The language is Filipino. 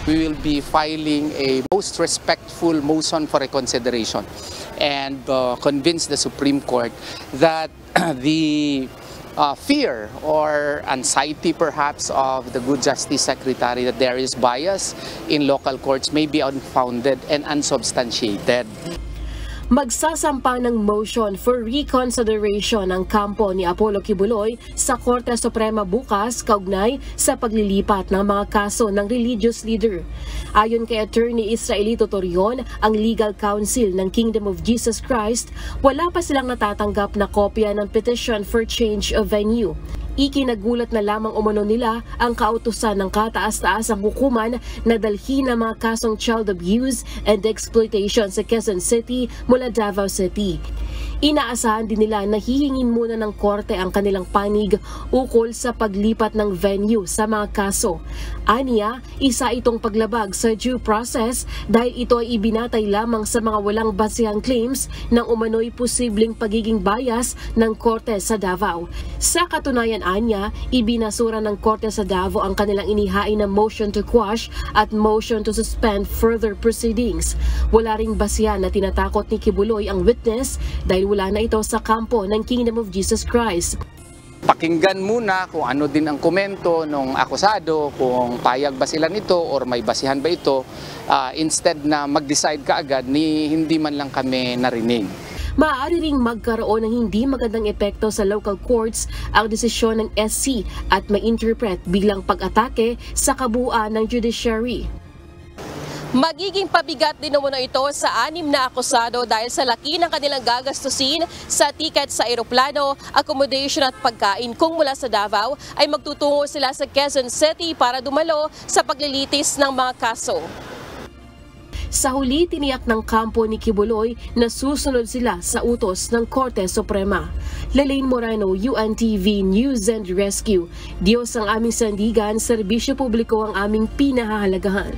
we will be filing a most respectful motion for reconsideration and convince the Supreme Court that the fear or anxiety perhaps of the Good Justice Secretary that there is bias in local courts may be unfounded and unsubstantiated. Magsasampa ng motion for reconsideration ang kampo ni Apollo Kibuloy sa Korte Suprema bukas kaugnay sa paglilipat ng mga kaso ng religious leader. Ayon kay Attorney Israelito Torion, ang legal counsel ng Kingdom of Jesus Christ, wala pa silang natatanggap na kopya ng petition for change of venue. Ikinagulat na lamang umano nila ang kautusan ng kataas-taasang hukuman na dalhin ang mga kasong child abuse and exploitation sa Quezon City mula Davao City. Inaasahan din nila na hihingin muna ng korte ang kanilang panig ukol sa paglipat ng venue sa mga kaso. Aniya, isa itong paglabag sa due process dahil ito ay ibinatay lamang sa mga walang basehang claims ng umano'y posibleng pagiging bias ng korte sa Davao. Sa katunayan, anya, ibinasura ng korte sa Davao ang kanilang inihain na motion to quash at motion to suspend further proceedings. Wala ring basihan na tinatakot ni Kibuloy ang witness dahil wala na ito sa kampo ng Kingdom of Jesus Christ. Pakinggan muna kung ano din ang komento ng akusado, kung payag ba sila nito or may basihan ba ito, instead na mag-decide kaagad ni hindi man lang kami narinig. Maaari ring magkaroon ng hindi magandang epekto sa local courts ang desisyon ng SC at ma-interpret bilang pag-atake sa kabuuan ng judiciary. Magiging pabigat din naman ito sa 6 na akusado dahil sa laki ng kanilang gagastusin sa ticket sa eroplano, accommodation at pagkain. Kung mula sa Davao ay magtutungo sila sa Quezon City para dumalo sa paglilitis ng mga kaso. Sa huli, tiniyak ng kampo ni Kibuloy na susunod sila sa utos ng Korte Suprema. Lelaine Moreno, UNTV News and Rescue. Diyos ang aming sandigan, serbisyo publiko ang aming pinahahalagahan.